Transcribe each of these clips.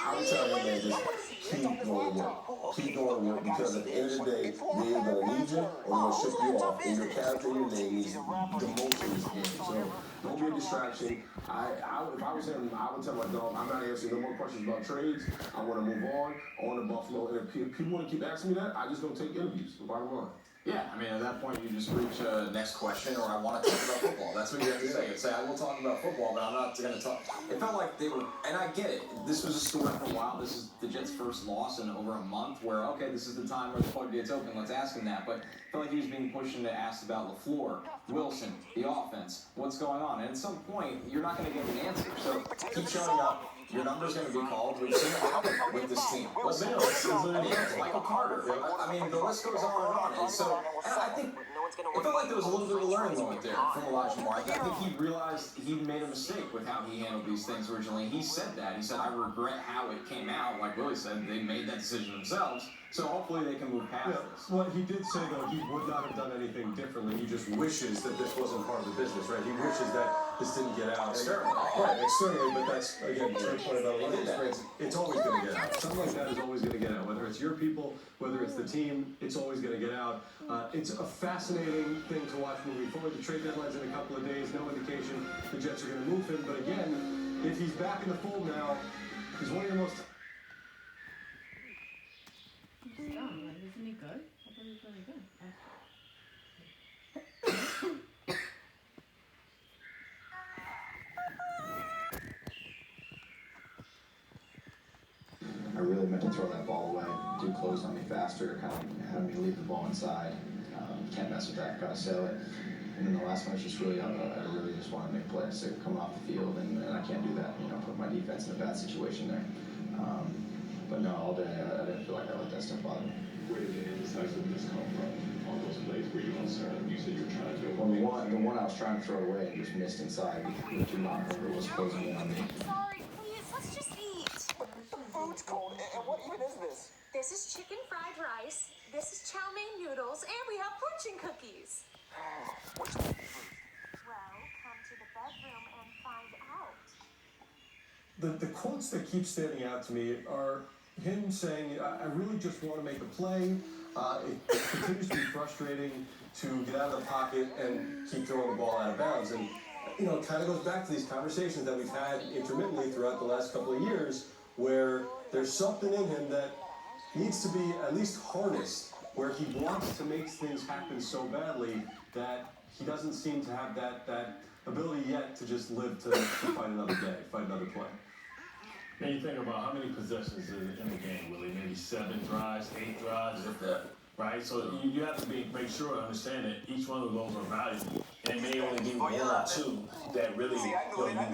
I would tell him, man, just keep going to work. Keep going to work because at the end of the day, they're either going to need you or they're going to ship you off. And your character and your name means the most in this game. So don't be a distraction. If I was him, I would tell my dog, I'm not answering no more questions about trades. I want to move on to Buffalo. And if people want to keep asking me that, I just don't take interviews. The bottom line. Yeah, I mean, at that point, you just reach next question, or I want to talk about football. That's what you have to say. Say, I will talk about football, but I'm not going to talk. It felt like they were, and I get it. This was a story for a while. This is the Jets' first loss in over a month, where, okay, this is the time where the floodgates open. Let's ask him that. But it felt like he was being pushed into ask about LaFleur, Wilson, the offense, what's going on. And at some point, you're not going to get an answer. So keep showing up. Your number's going to be called. We've seen it happen with this team. What's Michael Carter. I mean, the list goes on and on. And so, and I think it felt like there was a little bit of a learning moment there from Elijah Moore. I think he realized he made a mistake with how he handled these things originally. He said that. He said, I regret how it came out. Like Willie said, they made that decision themselves. So hopefully they can move past this. Well, he did say, though, he would not have done anything differently. He just wishes that this wasn't part of the business, right? He wishes that this didn't get out. Externally. Right, externally, but that's, again, the point about experience. It's always going to get out. Something like that is always going to get out. Whether it's your people, whether it's the team, it's always going to get out. It's a fascinating thing to watch moving forward. The trade deadline's in a couple of days. No indication the Jets are going to move him. But again, if he's back in the fold now, he's one of your most... Isn't he good? I thought he was really good. I really meant to throw that ball away. Dude closed on me faster, kind of had me leave the ball inside. Can't mess with that, gotta sell it. And then the last one was just really, I really just want to make plays to come off the field, and I can't do that, put my defense in a bad situation there. But no, all day, I didn't feel like I let that stuff bother me. Where did the indecisiveness come from on those plays? Were you concerned? You said you were trying to do it. Well, the one I was trying to throw away and just missed inside. The two non-cover was closing in on me. Sorry, please, let's just eat. The food's cold, and what even is this? This is chicken fried rice, this is chow mein noodles, and we have fortune cookies. What's Well, come to the bedroom and find out. The quotes that keep standing out to me are him saying, I really just want to make a play. It continues to be frustrating to get out of the pocket and keep throwing the ball out of bounds. And, it kind of goes back to these conversations that we've had intermittently throughout the last couple of years where there's something in him that needs to be at least harnessed, where he wants to make things happen so badly that he doesn't seem to have that ability yet to just live to fight another day, fight another play. Now you think about how many possessions in the game, Willie? Maybe 7 drives, 8 drives, right? So you have to make sure and understand that each one of those are valuable. And it may only be 1 or 2 that really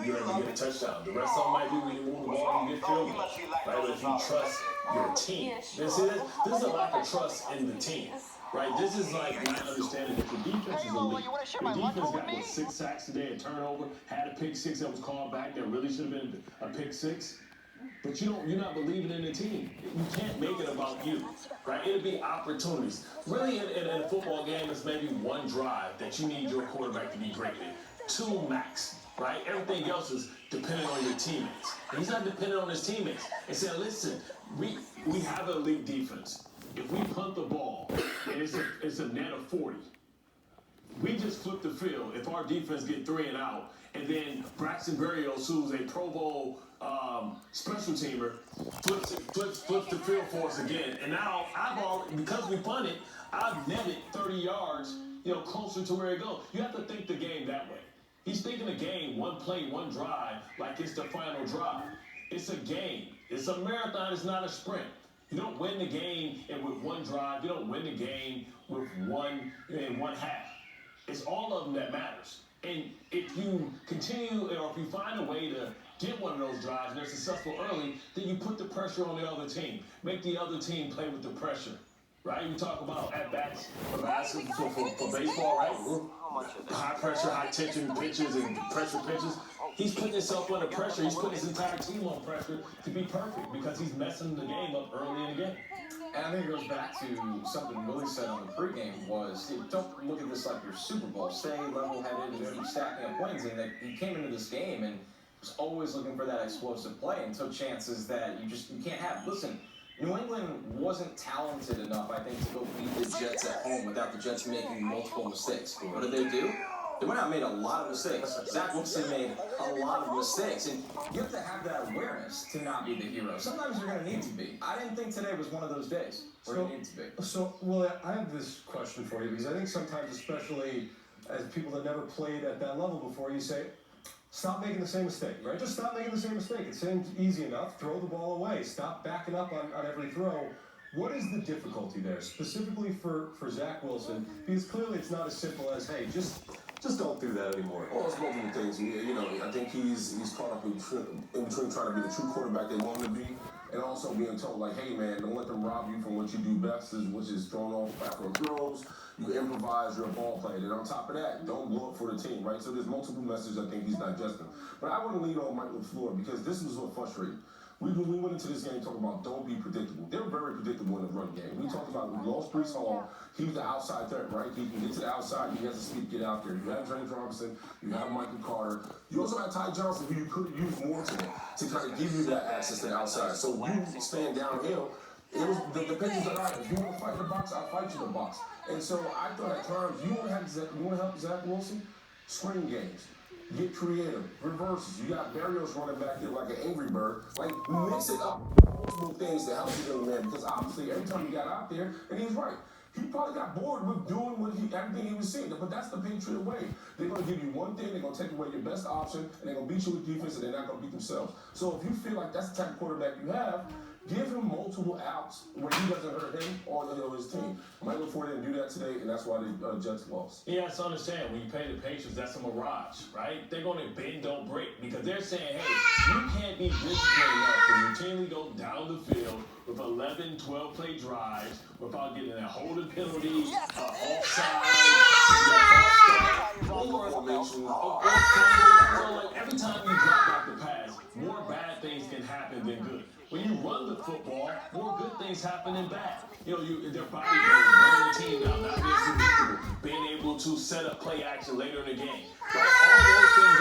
you're able to get a touchdown. The rest of them might be when you move the ball and you get field goals, right? But if you trust your team, this is a lack of trust in the team. Right, this is like not understanding that your defense is elite. Your defense got 6 sacks today, a turnover, had a pick 6 that was called back that really should have been a pick 6. But you're not believing in the team. You can't make it about you, right? It'll be opportunities. Really, in a football game, it's maybe 1 drive that you need your quarterback to be great in. 2 max, right? Everything else is dependent on your teammates. And he's not dependent on his teammates. And saying, listen, we have an elite defense. If we punt the ball and it's a net of 40, we just flip the field if our defense get 3 and out, and then Braxton Berrios, who's a Pro Bowl special teamer, flips the field for us again. And now because we punted, I've netted 30 yards, closer to where it goes. You have to think the game that way. He's thinking the game, 1 play, 1 drive, like it's the final drive. It's a game. It's a marathon. It's not a sprint. You don't win the game with 1 drive. You don't win the game with one half. It's all of them that matters. And if you continue, or if you find a way to get one of those drives and they're successful early, then you put the pressure on the other team. Make the other team play with the pressure, right? We talk about at-bats for baseball, right? High pressure, high tension pitches and pressure pitches. He's putting himself under pressure. He's putting his entire team on pressure to be perfect because he's messing the game up early in the game. And I think it goes back to something Willie said on the pregame was, don't look at this like your Super Bowl. Stay level-headed and keep stacking up wins. And he came into this game and was always looking for that explosive play and took chances that you can't have. Listen, New England wasn't talented enough, I think, to go beat the Jets at home without the Jets making multiple mistakes. What did they do? They went out and made a lot of mistakes. Zach Wilson made a lot of mistakes, and you have to have that awareness to not be the hero. Sometimes you're going to need to be. I didn't think today was one of those days where you need to be. Well, I have this question for you, because I think sometimes, especially as people that never played at that level before, you say, stop making the same mistake, right? Just stop making the same mistake. It seems easy enough. Throw the ball away. Stop backing up on every throw. What is the difficulty there, specifically for Zach Wilson? Because clearly it's not as simple as, hey, just don't do that anymore. Well, it's multiple things. I think he's caught up in between trying to be the true quarterback they want him to be, and also being told, like, hey, man, don't let them rob you from what you do best, which is throwing off backfield throws. You improvise, you're a ball player. And on top of that, don't blow up for the team, right? So there's multiple messages I think he's digesting. But I want to lean on Mike LaFleur, because this is what frustrated. We went into this game talking about don't be predictable. They're very predictable in the run game. We talked about, we lost Brees Hall. He's the outside threat, right? He can get to the outside. He has the speed to get out there. You have James Robinson. You have Michael Carter. You also have Ty Johnson, who you could have used more to kind of give you that access to the outside. So you stand downhill. It was the pitches are right. If you want to fight in the box, I'll fight you in the box. And so I thought at times, you want to help Zach Wilson? Screen games. Get creative. Reverses. You got Barrios running back there like an angry bird. Like, mix it up. Multiple things to help you, young man. Because obviously, every time he got out there, and he's right, he probably got bored with doing everything he was seeing. But that's the Patriot way. They're going to give you one thing, they're going to take away your best option, and they're going to beat you with defense, and they're not going to beat themselves. So if you feel like that's the type of quarterback you have, give him multiple outs where he doesn't hurt him or his team. Mike LaFleur didn't do that today, and that's why the Jets lost. You have to understand, when you play the Patriots, that's a mirage, right? They're going to bend, don't break, because they're saying, hey, you can't be disciplined enough to routinely go down the field with 11, 12-play drives without getting a holding penalty, offside, every time you drop back the pass, more bad things can happen than good. When you run the football, more good things happen than bad. Their body goes, running the team down, not being predictable, being able to set up play action later in the game. Right? All those things